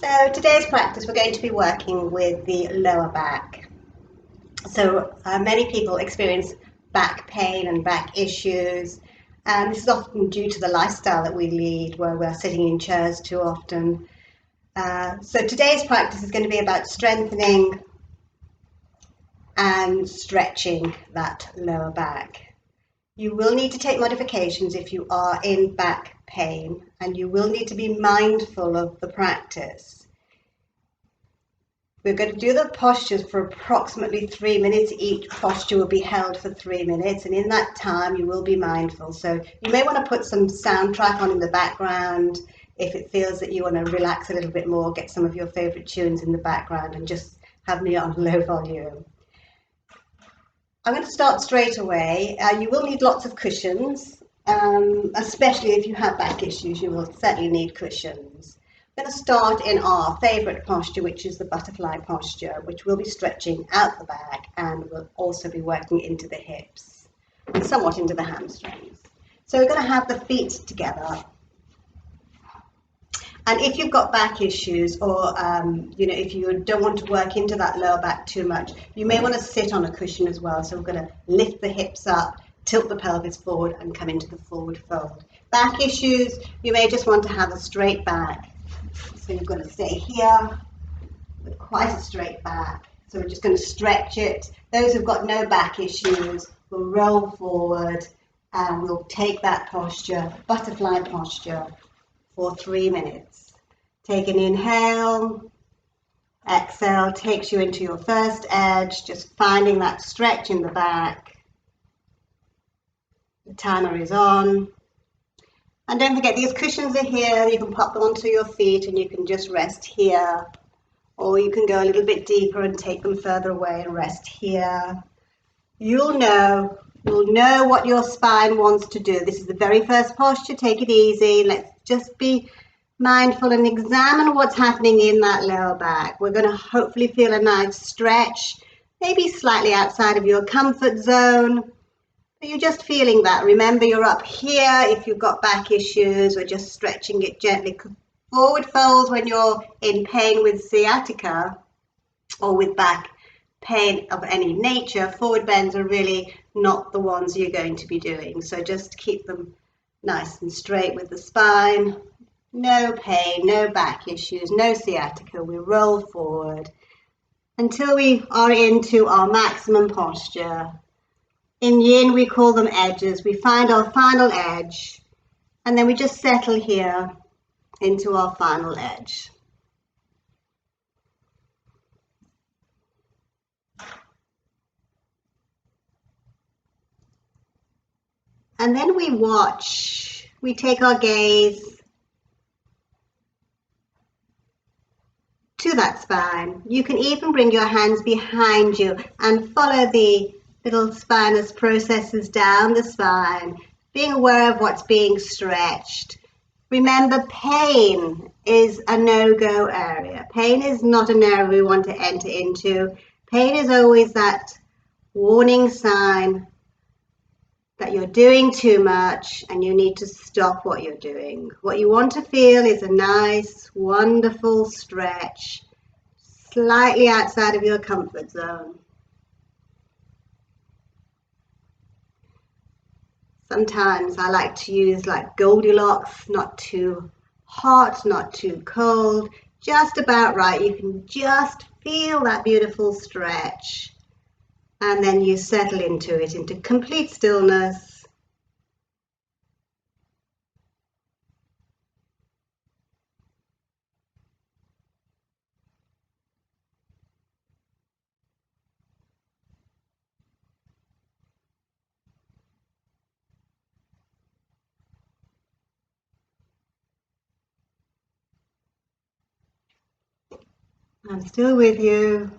So today's practice, we're going to be working with the lower back. So many people experience back pain and back issues, and this is often due to the lifestyle that we lead, where we're sitting in chairs too often. So today's practice is going to be about strengthening and stretching that lower back. You will need to take modifications if you are in back pain, and you will need to be mindful of the practice. We're going to do the postures for approximately 3 minutes. Each posture will be held for 3 minutes, and in that time you will be mindful. So you may want to put some soundtrack on in the background if it feels that you want to relax a little bit more, get some of your favorite tunes in the background and just have me on low volume. I'm going to start straight away. You will need lots of cushions, especially if you have back issues. You will certainly need cushions. I'm going to start in our favourite posture, which is the butterfly posture, which will be stretching out the back and will also be working into the hips and somewhat into the hamstrings. So we're going to have the feet together. And if you've got back issues, or if you don't want to work into that lower back too much, you may want to sit on a cushion as well. So we're going to lift the hips up, tilt the pelvis forward and come into the forward fold. Back issues, you may just want to have a straight back. So you're going to stay here with quite a straight back. So we're just going to stretch it. Those who've got no back issues will roll forward and we'll take that posture, butterfly posture, for 3 minutes. Take an inhale, exhale takes you into your first edge, just finding that stretch in the back. The timer is on. And don't forget, these cushions are here. You can pop them onto your feet and you can just rest here. Or you can go a little bit deeper and take them further away and rest here. You'll know what your spine wants to do. This is the very first posture. Take it easy. Let's just be mindful and examine what's happening in that lower back. We're going to hopefully feel a nice stretch, maybe slightly outside of your comfort zone. But you're just feeling that. Remember, you're up here. If you've got back issues, we're just stretching it gently. Forward folds when you're in pain with sciatica or with back pain of any nature. Forward bends are really not the ones you're going to be doing. So just keep them nice and straight with the spine. No pain, no back issues, no sciatica. We roll forward until we are into our maximum posture. In yin, we call them edges. We find our final edge and then we just settle here into our final edge. And then we watch, we take our gaze to that spine. You can even bring your hands behind you and follow the little spinous processes down the spine, being aware of what's being stretched. Remember, pain is a no-go area. Pain is not an area we want to enter into. Pain is always that warning sign that you're doing too much and you need to stop what you're doing. What you want to feel is a nice, wonderful stretch, slightly outside of your comfort zone. Sometimes I like to use like Goldilocks, not too hot, not too cold, just about right. You can just feel that beautiful stretch. And then you settle into it, into complete stillness. I'm still with you.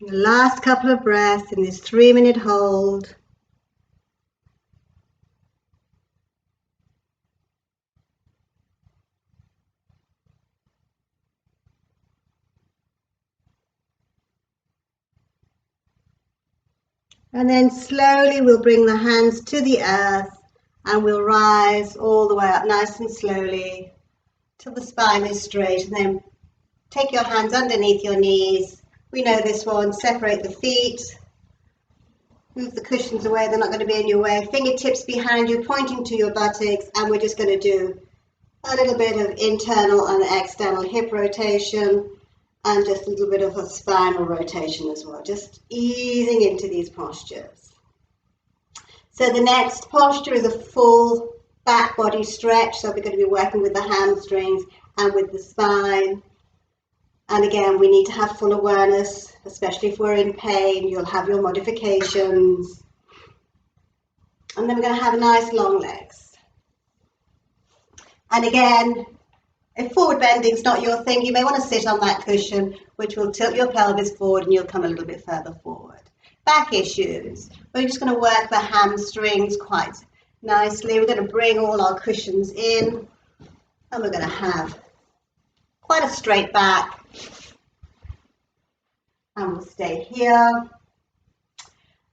The last couple of breaths in this 3-minute hold. And then slowly we'll bring the hands to the earth And we'll rise all the way up nice and slowly till the spine is straight, and then take your hands underneath your knees. We know this one. Separate the feet. Move the cushions away, they're not going to be in your way. Fingertips behind you, pointing to your buttocks, and we're just going to do a little bit of internal and external hip rotation, and just a little bit of a spinal rotation as well, just easing into these postures. So the next posture is a full back body stretch, so we're going to be working with the hamstrings and with the spine. And again, we need to have full awareness, especially if we're in pain. You'll have your modifications. And then we're going to have nice long legs. And again, if forward bending is not your thing, you may want to sit on that cushion, which will tilt your pelvis forward and you'll come a little bit further forward. Back issues. We're just going to work the hamstrings quite nicely. We're going to bring all our cushions in, and we're going to have quite a straight back. And we'll stay here.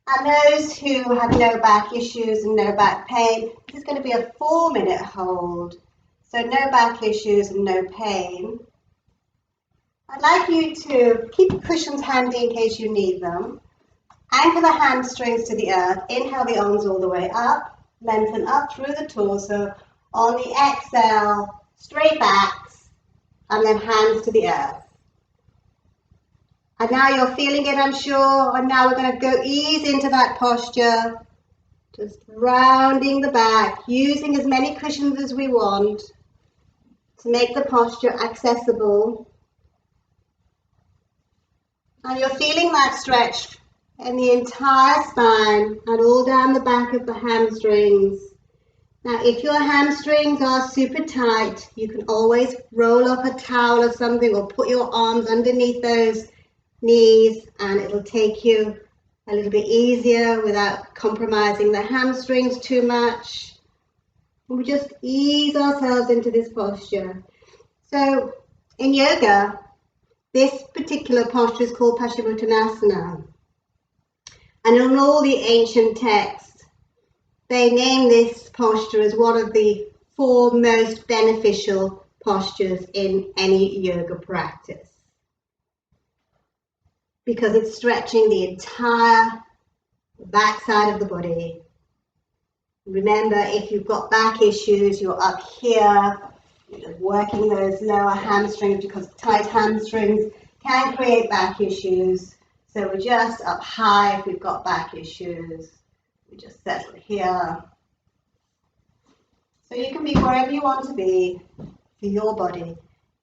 And those who have no back issues and no back pain, this is going to be a 4-minute hold. So no back issues and no pain. I'd like you to keep your cushions handy in case you need them. Anchor the hamstrings to the earth. Inhale the arms all the way up. Lengthen up through the torso. On the exhale, straight backs, and then hands to the earth. And now you're feeling it, I'm sure. And now we're going to go ease into that posture. Just rounding the back, using as many cushions as we want to make the posture accessible. And you're feeling that stretch in the entire spine and all down the back of the hamstrings. Now, if your hamstrings are super tight, you can always roll up a towel or something, or put your arms underneath those knees, and it'll take you a little bit easier without compromising the hamstrings too much. And we just ease ourselves into this posture. So in yoga, this particular posture is called Paschimottanasana. And in all the ancient texts, they name this posture as one of the 4 most beneficial postures in any yoga practice, because it's stretching the entire backside of the body. Remember, if you've got back issues, you're up here, you're working those lower hamstrings, because tight hamstrings can create back issues. So we're just up high if we've got back issues. We just settle here. So you can be wherever you want to be for your body.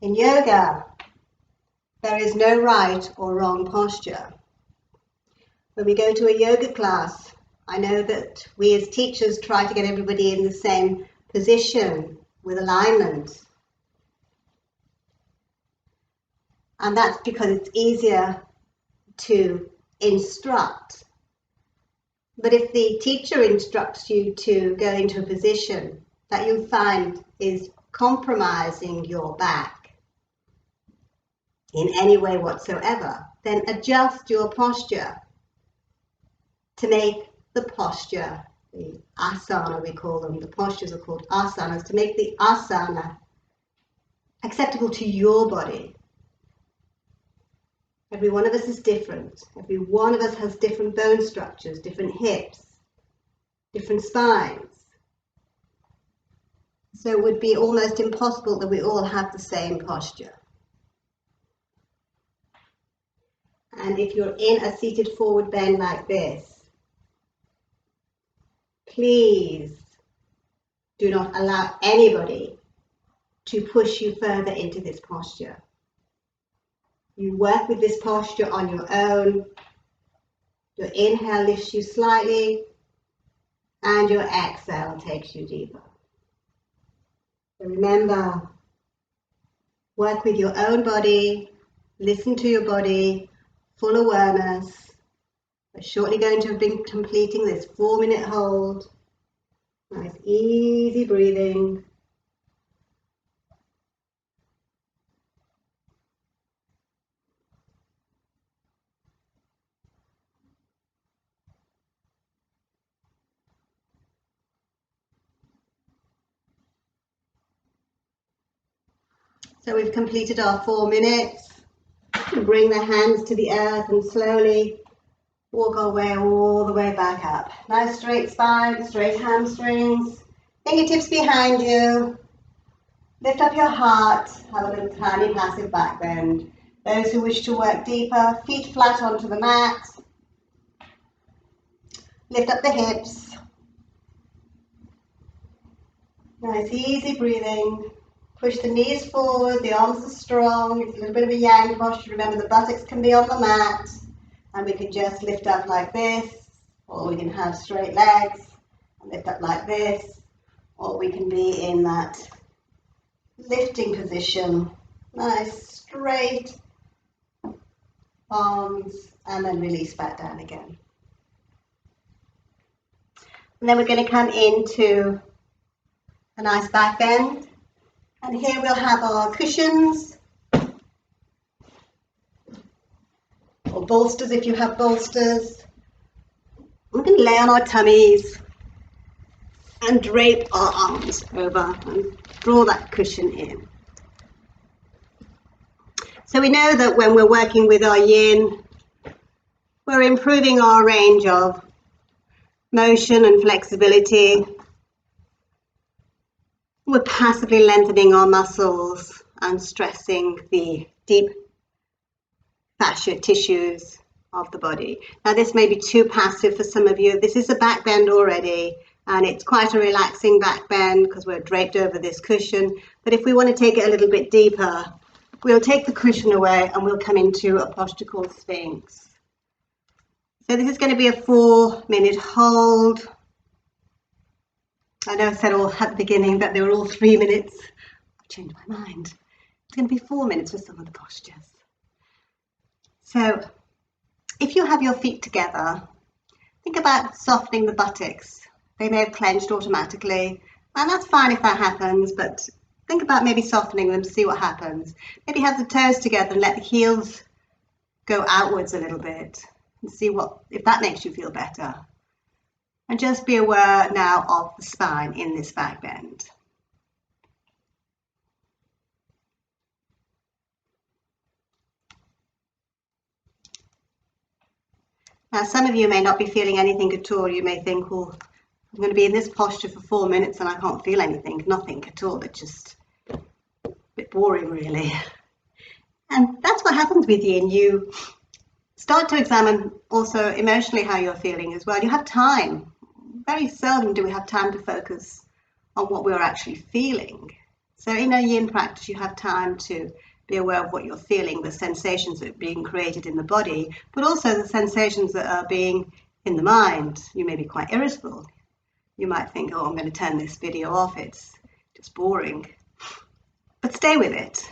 In yoga, there is no right or wrong posture. When we go to a yoga class, I know that we as teachers try to get everybody in the same position with alignment. And that's because it's easier to instruct. But if the teacher instructs you to go into a position that you find is compromising your back in any way whatsoever, then adjust your posture to make the posture, the asana we call them, the postures are called asanas, to make the asana acceptable to your body. Every one of us is different. Every one of us has different bone structures, different hips, different spines. So it would be almost impossible that we all have the same posture. And if you're in a seated forward bend like this, please do not allow anybody to push you further into this posture. You work with this posture on your own. Your inhale lifts you slightly, and your exhale takes you deeper. So remember, work with your own body, listen to your body, full awareness. We're shortly going to be completing this 4-minute hold. Nice, easy breathing. So we've completed our 4 minutes. Bring the hands to the earth and slowly walk our way all the way back up. Nice straight spine, straight hamstrings, fingertips behind you. Lift up your heart, have a little tiny passive back bend. Those who wish to work deeper, feet flat onto the mat. Lift up the hips. Nice easy breathing. Push the knees forward, the arms are strong. It's a little bit of a yang posture. Remember the buttocks can be on the mat. And we can just lift up like this, or we can have straight legs and lift up like this, or we can be in that lifting position. Nice straight arms and then release back down again. And then we're going to come into a nice back bend. And here we'll have our cushions, or bolsters if you have bolsters. We're going to lay on our tummies and drape our arms over and draw that cushion in. So we know that when we're working with our yin, we're improving our range of motion and flexibility. We're passively lengthening our muscles and stressing the deep fascia tissues of the body. Now this may be too passive for some of you. This is a back bend already, and it's quite a relaxing back bend because we're draped over this cushion. But if we want to take it a little bit deeper, we'll take the cushion away and we'll come into a posture called Sphinx. So this is going to be a 4-minute hold. I know I said all at the beginning that they were all 3 minutes. I've changed my mind. It's going to be 4 minutes for some of the postures. So if you have your feet together, think about softening the buttocks. They may have clenched automatically, and that's fine if that happens, but think about maybe softening them to see what happens. Maybe have the toes together and let the heels go outwards a little bit and see if that makes you feel better. And just be aware now of the spine in this back bend. Now, some of you may not be feeling anything at all. You may think, well, I'm going to be in this posture for 4 minutes and I can't feel anything, nothing at all. It's just a bit boring, really. And that's what happens with yin. You start to examine also emotionally how you're feeling as well. You have time. Very seldom do we have time to focus on what we're actually feeling. So in a yin practice, you have time to be aware of what you're feeling, the sensations that are being created in the body, but also the sensations that are being in the mind. You may be quite irritable. You might think, oh, I'm going to turn this video off. It's just boring. But stay with it.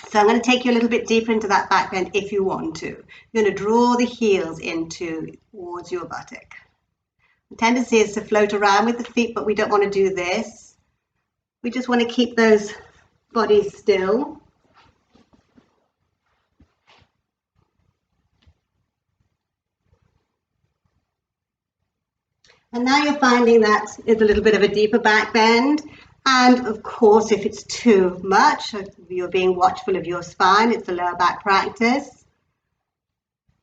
So I'm going to take you a little bit deeper into that back bend if you want to. You're going to draw the heels towards your buttock. The tendency is to float around with the feet, but we don't want to do this. We just want to keep those bodies still. And now you're finding that is a little bit of a deeper back bend. And of course, if it's too much, you're being watchful of your spine. It's a lower back practice.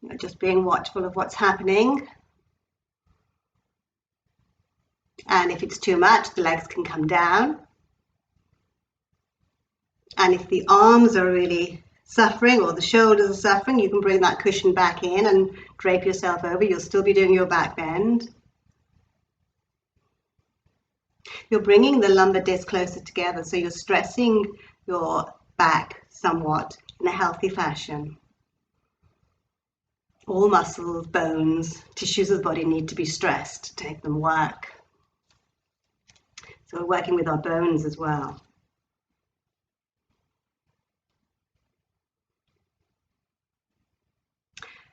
You're just being watchful of what's happening. And if it's too much, the legs can come down. And if the arms are really suffering or the shoulders are suffering, you can bring that cushion back in and drape yourself over. You'll still be doing your back bend. You're bringing the lumbar disc closer together, so you're stressing your back somewhat in a healthy fashion. All muscles, bones, tissues of the body need to be stressed to make them work. So we're working with our bones as well.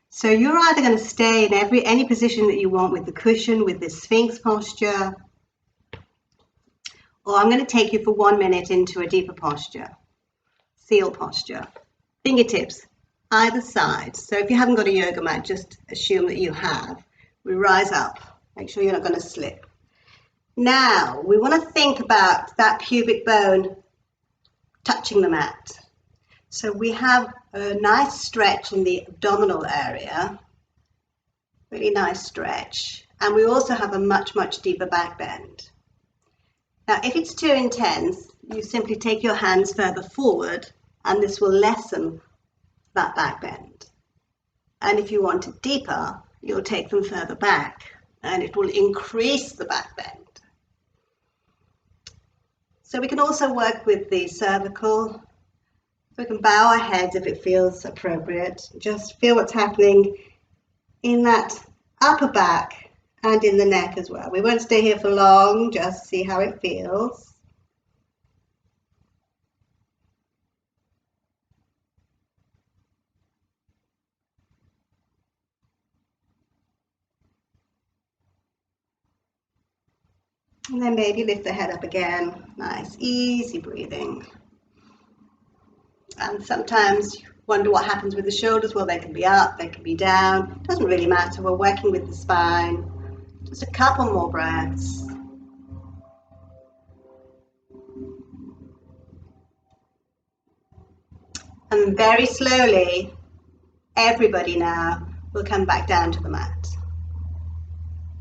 So you're either going to stay in any position that you want with the cushion, with this Sphinx posture, or I'm going to take you for 1 minute into a deeper posture, seal posture. Fingertips either side. So if you haven't got a yoga mat, just assume that you have. We rise up. Make sure you're not going to slip. Now, we want to think about that pubic bone touching the mat. So we have a nice stretch in the abdominal area, really nice stretch. And we also have a much, much deeper back bend. Now, if it's too intense, you simply take your hands further forward and this will lessen that back bend. And if you want it deeper, you'll take them further back and it will increase the back bend. So we can also work with the cervical. So we can bow our heads if it feels appropriate. Just feel what's happening in that upper back and in the neck as well. We won't stay here for long, just see how it feels. And then maybe lift the head up again. Nice, easy breathing. And sometimes you wonder what happens with the shoulders. Well, they can be up, they can be down. It doesn't really matter. We're working with the spine. Just a couple more breaths. And very slowly, everybody now will come back down to the mat.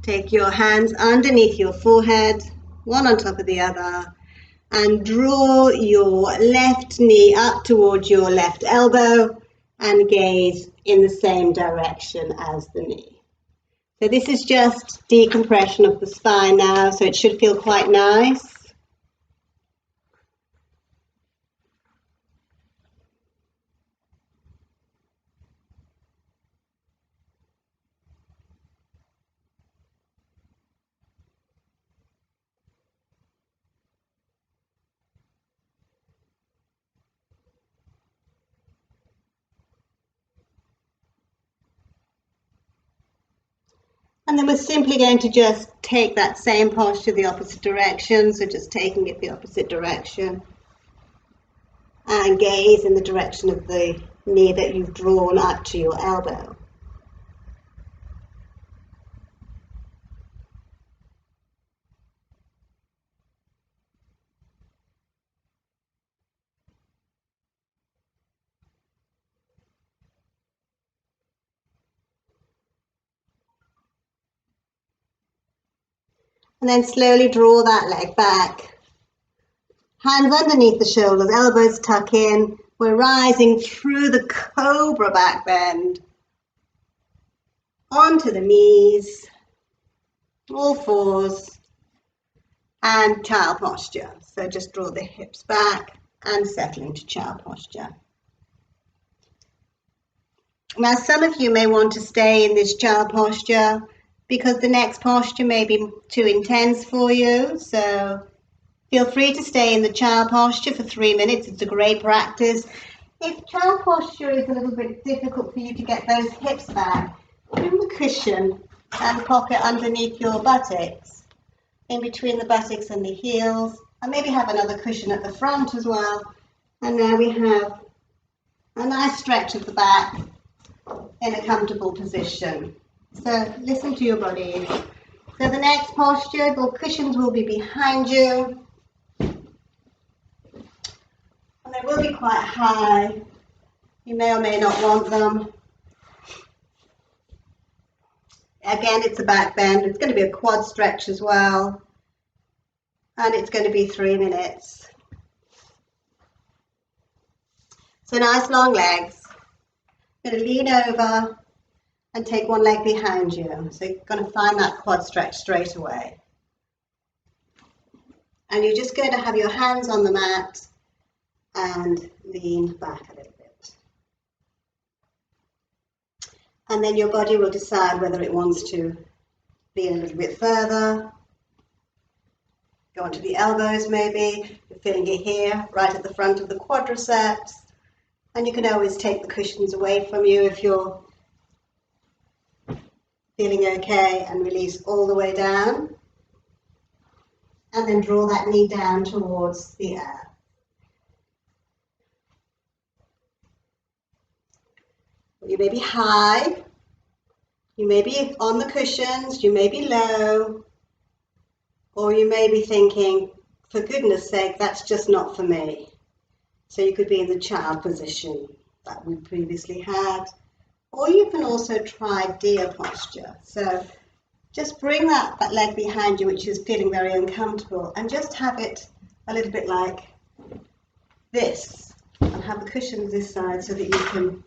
Take your hands underneath your forehead, one on top of the other, and draw your left knee up towards your left elbow and gaze in the same direction as the knee. So this is just decompression of the spine now, so it should feel quite nice. And then we're simply going to just take that same posture the opposite direction, so just taking it the opposite direction. And gaze in the direction of the knee that you've drawn up to your elbow. And then slowly draw that leg back. Hands underneath the shoulders, elbows tuck in. We're rising through the cobra back bend. Onto the knees, all fours, and child posture. So just draw the hips back and settle into child posture. Now some of you may want to stay in this child posture because the next posture may be too intense for you. So feel free to stay in the child posture for 3 minutes. It's a great practice. If child posture is a little bit difficult for you to get those hips back, bring the cushion and pop it underneath your buttocks, in between the buttocks and the heels, and maybe have another cushion at the front as well. And now we have a nice stretch of the back in a comfortable position. So listen to your body. So the next posture, the cushions will be behind you. And they will be quite high. You may or may not want them. Again, it's a back bend. It's going to be a quad stretch as well. And it's going to be 3 minutes. So nice long legs. You're going to lean over and take one leg behind you. So you're going to find that quad stretch straight away. And you're just going to have your hands on the mat and lean back a little bit. And then your body will decide whether it wants to lean a little bit further. Go onto the elbows maybe. You're feeling it here, right at the front of the quadriceps. And you can always take the cushions away from you if you're feeling okay, and release all the way down. And then draw that knee down towards the earth. You may be high, you may be on the cushions, you may be low, or you may be thinking, for goodness sake, that's just not for me. So you could be in the child position that we previously had, or you can also try deer posture. So just bring that leg behind you, which is feeling very uncomfortable, and just have it a little bit like this, and have the cushions this side so that you can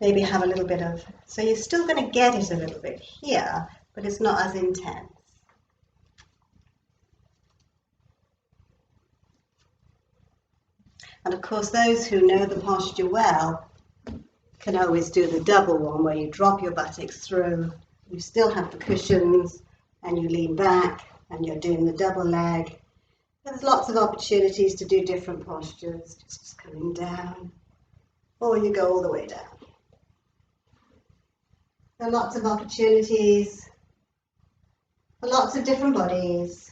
maybe have a little bit of, so you're still going to get it a little bit here, but it's not as intense. And of course, those who know the posture well can always do the double one where you drop your buttocks through, you still have the cushions, and you lean back and you're doing the double leg. There's lots of opportunities to do different postures, just coming down, or you go all the way down. There are lots of opportunities for lots of different bodies.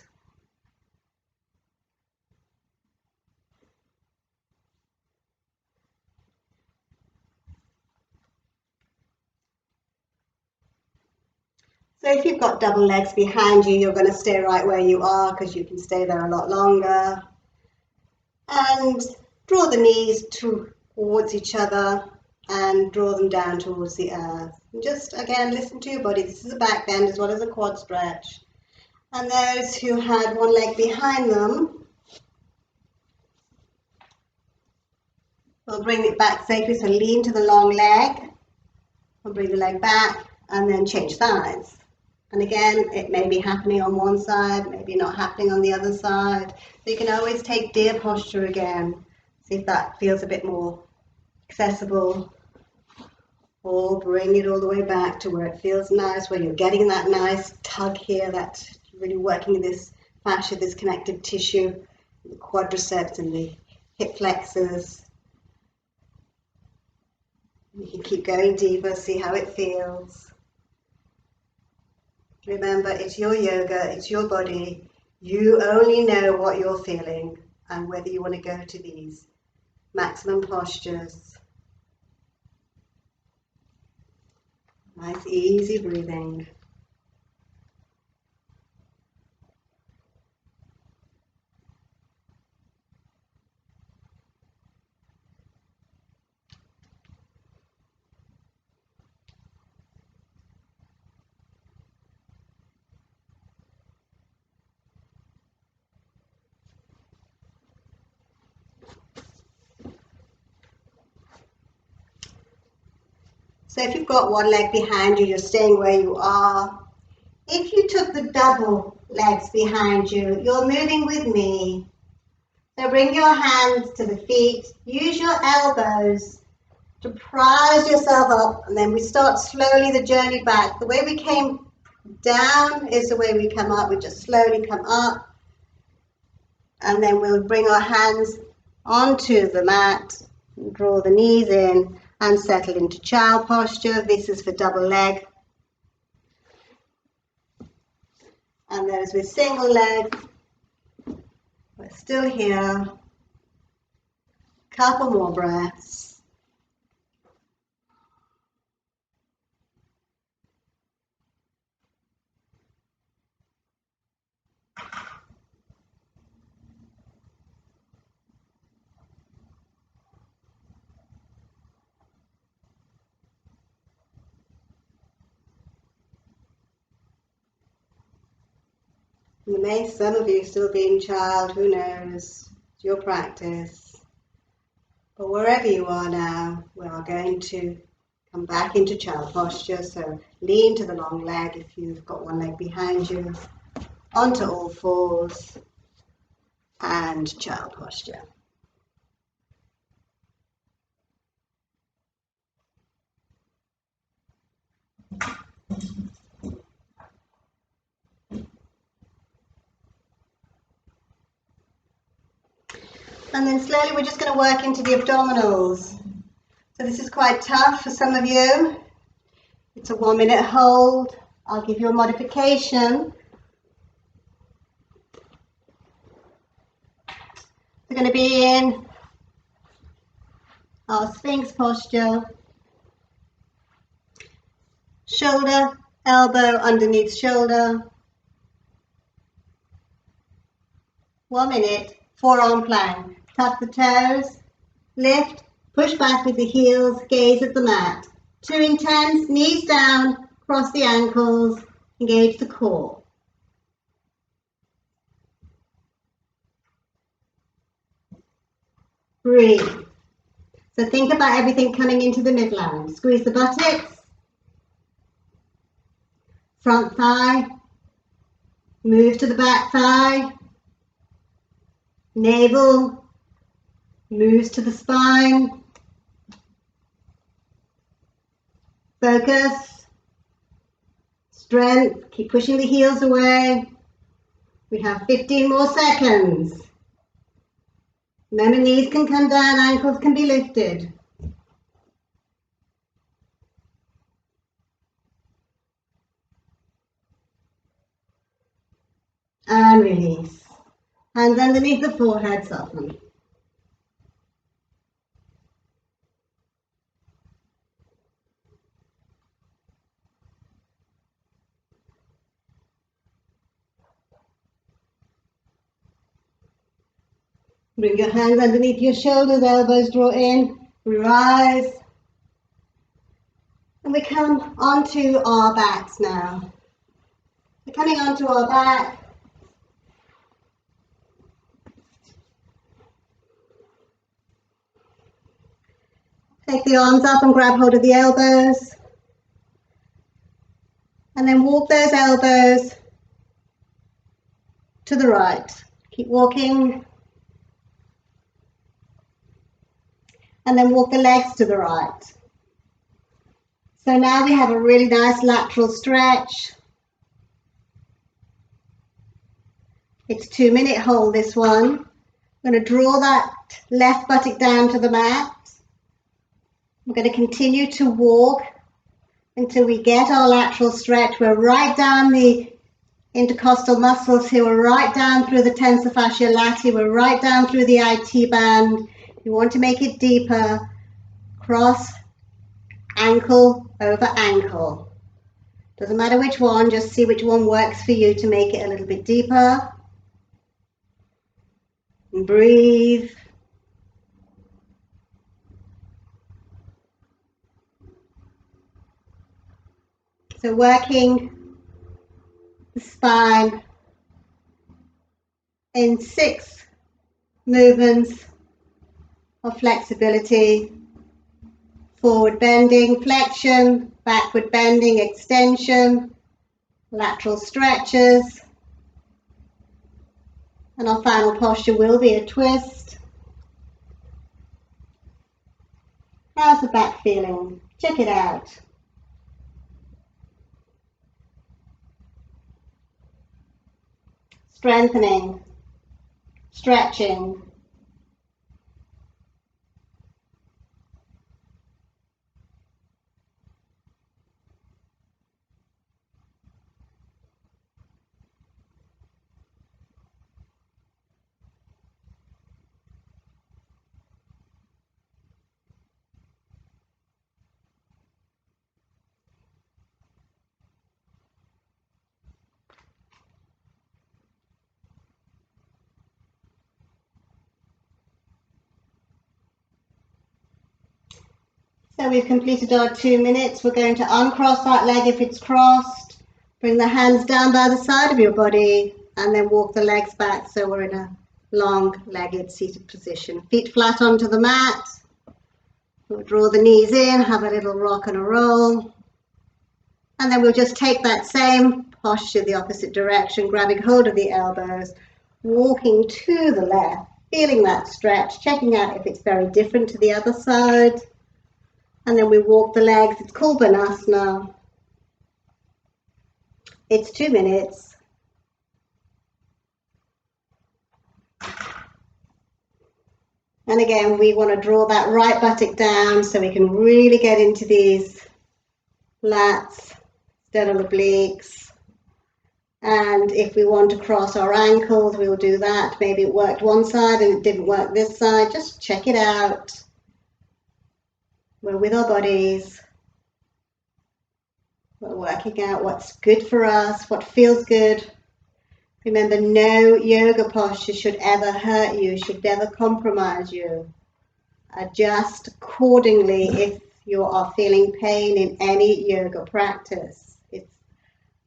So if you've got double legs behind you, you're going to stay right where you are because you can stay there a lot longer. And draw the knees towards each other and draw them down towards the earth. And just again, listen to your body. This is a back bend as well as a quad stretch. And those who had one leg behind them, we'll bring it back safely. So lean to the long leg. We'll bring the leg back and then change sides. And again, it may be happening on one side, maybe not happening on the other side. So you can always take deer posture again. See if that feels a bit more accessible. Or bring it all the way back to where it feels nice, where you're getting that nice tug here, that really working this fascia, this connective tissue, the quadriceps and the hip flexors. You can keep going deeper, see how it feels. Remember, it's your yoga, it's your body. You only know what you're feeling and whether you want to go to these maximum postures. Nice, easy breathing. So if you've got one leg behind you, you're staying where you are. If you took the double legs behind you, you're moving with me. So bring your hands to the feet, use your elbows to prise yourself up, and then we start slowly the journey back. The way we came down is the way we come up. We just slowly come up, and then we'll bring our hands onto the mat, draw the knees in, and settle into child posture. This is for double leg. And those with single leg, we're still here. Couple more breaths. You may, some of you still be in child, who knows, it's your practice. But wherever you are now, we are going to come back into child posture. So lean to the long leg if you've got one leg behind you, onto all fours, and child posture. And then slowly we're just going to work into the abdominals. So this is quite tough for some of you. It's a 1 minute hold. I'll give you a modification. We're going to be in our Sphinx posture. Shoulder, elbow underneath shoulder. 1 minute, forearm plank. Tuck the toes, Lift, push back with the heels, gaze at the mat. Too intense, knees down, cross the ankles, engage the core. Breathe. So think about everything coming into the midline. Squeeze the buttocks, front thigh, move to the back thigh, navel, moves to the spine. Focus, strength, keep pushing the heels away. We have 15 more seconds. Remember, knees can come down, ankles can be lifted. And release. Hands underneath the forehead, soften. Bring your hands underneath your shoulders, elbows draw in, we rise. And we come onto our backs now. We're coming onto our back. Take the arms up and grab hold of the elbows. And then walk those elbows to the right. Keep walking. And then walk the legs to the right. So now we have a really nice lateral stretch. It's 2-minute hold, this one. I'm going to draw that left buttock down to the mat. We're going to continue to walk until we get our lateral stretch. We're right down the intercostal muscles here. We're right down through the tensor fascia lati. We're right down through the IT band. You want to make it deeper. Cross ankle over ankle. Doesn't matter which one, just see which one works for you to make it a little bit deeper. And breathe. So working the spine in 6 movements of flexibility. Forward bending, flexion, backward bending, extension, lateral stretches. And our final posture will be a twist. How's the back feeling? Check it out. Strengthening, stretching. So we've completed our 2 minutes. We're going to uncross that leg if it's crossed. Bring the hands down by the side of your body and then walk the legs back so we're in a long-legged seated position. Feet flat onto the mat. We'll draw the knees in, have a little rock and a roll. And then we'll just take that same posture the opposite direction, grabbing hold of the elbows, walking to the left, feeling that stretch, checking out if it's very different to the other side. And then we walk the legs. It's called Banasana. It's 2 minutes. And again, we want to draw that right buttock down so we can really get into these lats, sternal obliques. And if we want to cross our ankles, we'll do that. Maybe it worked one side and it didn't work this side. Just check it out. We're with our bodies. We're working out what's good for us, what feels good. Remember, no yoga posture should ever hurt you, should never compromise you. adjust accordingly if you are feeling pain in any yoga practice. It's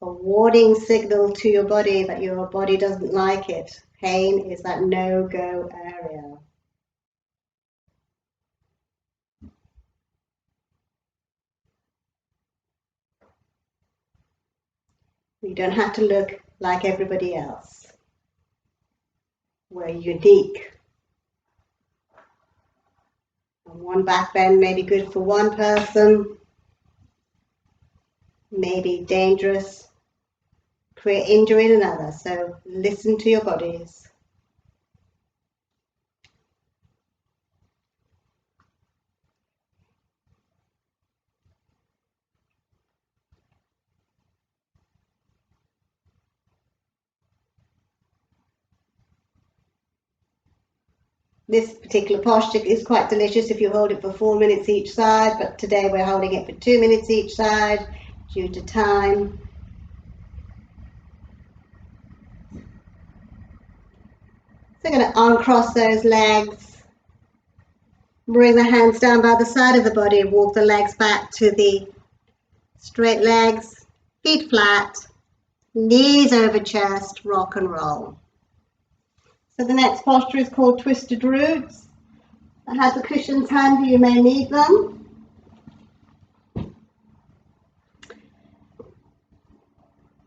a warning signal to your body that your body doesn't like it. Pain is that no-go area. You don't have to look like everybody else. We're unique. And one back bend may be good for one person, may be dangerous, create injury in another. So listen to your bodies. This particular posture is quite delicious if you hold it for 4 minutes each side, but today we're holding it for 2 minutes each side due to time. So I'm going to uncross those legs, bring the hands down by the side of the body, walk the legs back to the straight legs, feet flat, knees over chest, rock and roll. So the next posture is called twisted roots. I have the cushions handy, you may need them.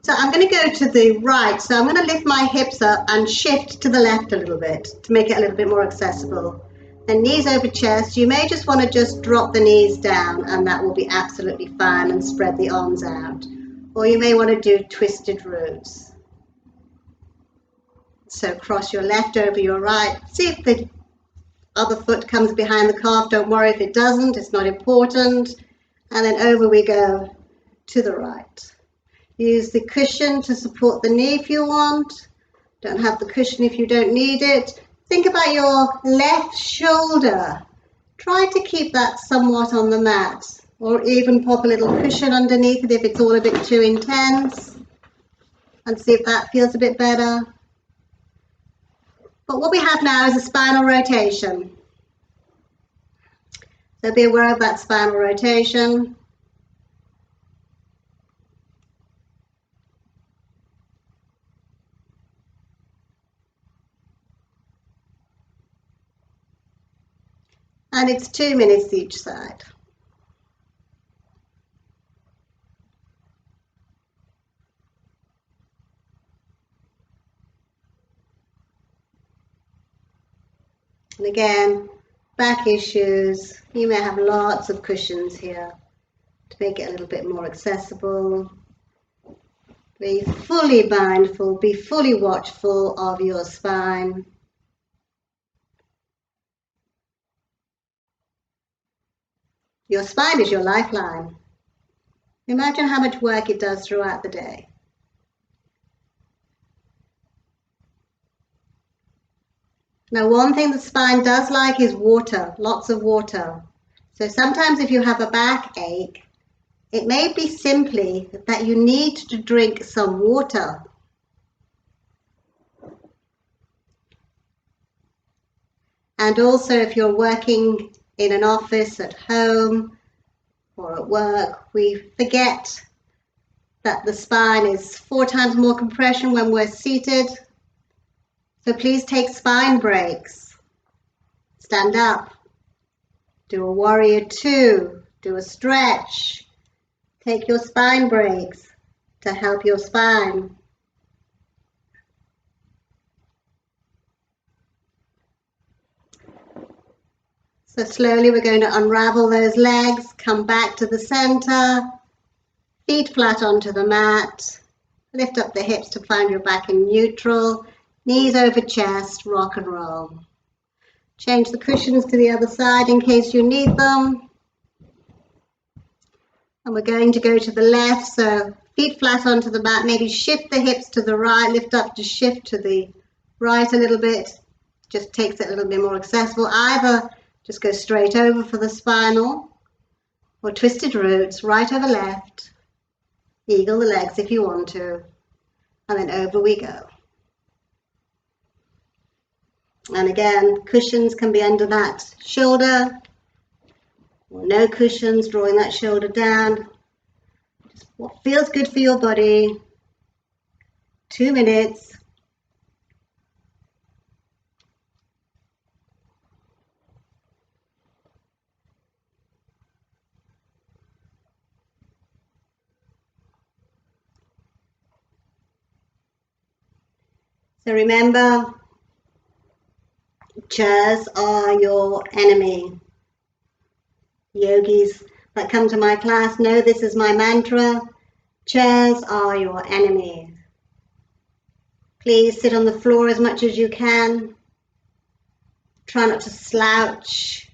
So I'm going to go to the right, so I'm going to lift my hips up and shift to the left a little bit to make it a little bit more accessible. Then knees over chest, you may just want to just drop the knees down and that will be absolutely fine, and spread the arms out. Or you may want to do twisted roots. So cross your left over your right. See if the other foot comes behind the calf. Don't worry if it doesn't, it's not important. And then over we go to the right. Use the cushion to support the knee if you want. Don't have the cushion if you don't need it. Think about your left shoulder. Try to keep that somewhat on the mat, or even pop a little cushion underneath it if it's all a bit too intense, and see if that feels a bit better. But what we have now is a spinal rotation. So be aware of that spinal rotation. And it's 2 minutes each side. And again, back issues, you may have lots of cushions here to make it a little bit more accessible. Be fully mindful, be fully watchful of your spine. Your spine is your lifeline. Imagine how much work it does throughout the day. Now, one thing the spine does like is water, lots of water. So sometimes if you have a backache, it may be simply that you need to drink some water. And also if you're working in an office, at home, or at work, we forget that the spine is 4 times more compression when we're seated. So please take spine breaks. Stand up. Do a warrior 2. Do a stretch. Take your spine breaks to help your spine. So slowly we're going to unravel those legs, come back to the center, feet flat onto the mat, lift up the hips to find your back in neutral, knees over chest, rock and roll. Change the cushions to the other side in case you need them. And we're going to go to the left, so feet flat onto the mat, maybe shift the hips to the right, lift up to shift to the right a little bit, just takes it a little bit more accessible. Either just go straight over for the spinal, or twisted roots, right over left, eagle the legs if you want to, and then over we go. And again, cushions can be under that shoulder, or no cushions, drawing that shoulder down. Just what feels good for your body. 2 minutes. So remember, chairs are your enemy. Yogis that come to my class know this is my mantra. Chairs are your enemy. Please sit on the floor as much as you can. Try not to slouch.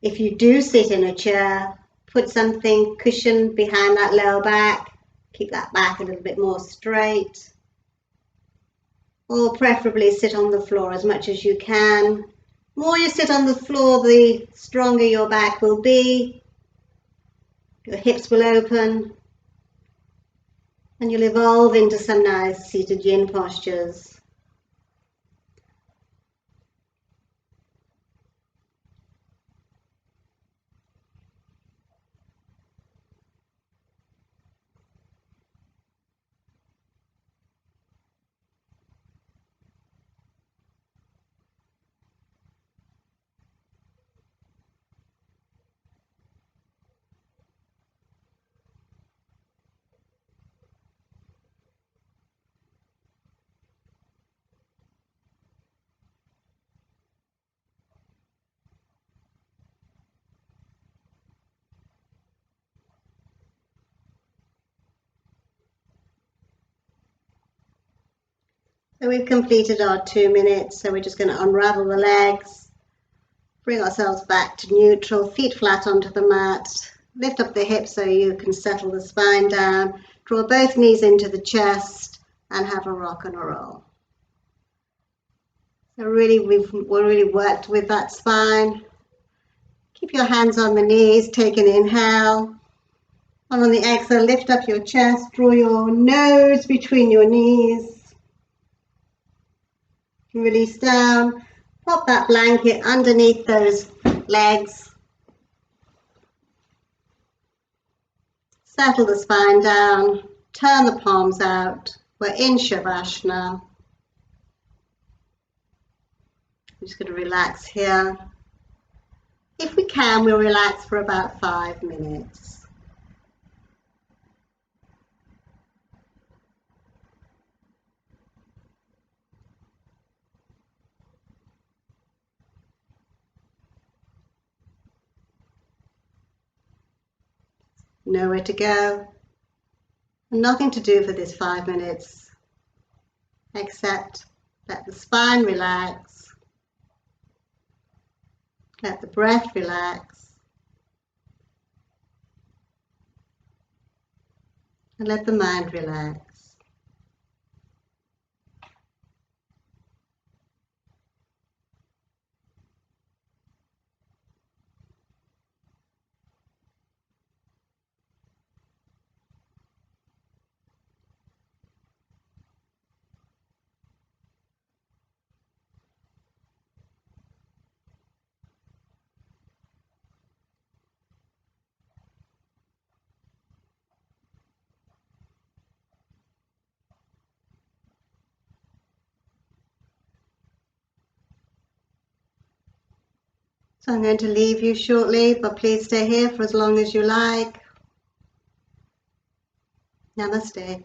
If you do sit in a chair, put something cushioned behind that lower back. Keep that back a little bit more straight. Or preferably sit on the floor as much as you can. The more you sit on the floor, the stronger your back will be. Your hips will open. And you'll evolve into some nice seated yin postures. So we've completed our 2 minutes, so we're just going to unravel the legs, bring ourselves back to neutral, feet flat onto the mat, lift up the hips so you can settle the spine down, draw both knees into the chest and have a rock and a roll. So really we've really worked with that spine. Keep your hands on the knees, take an inhale, and on the exhale lift up your chest, draw your nose between your knees. Release down, pop that blanket underneath those legs. Settle the spine down, turn the palms out. We're in Shavasana. I'm just going to relax here. If we can, we'll relax for about 5 minutes. Nowhere to go, nothing to do for this 5 minutes, except let the spine relax, let the breath relax, and let the mind relax. So I'm going to leave you shortly, but please stay here for as long as you like. Namaste.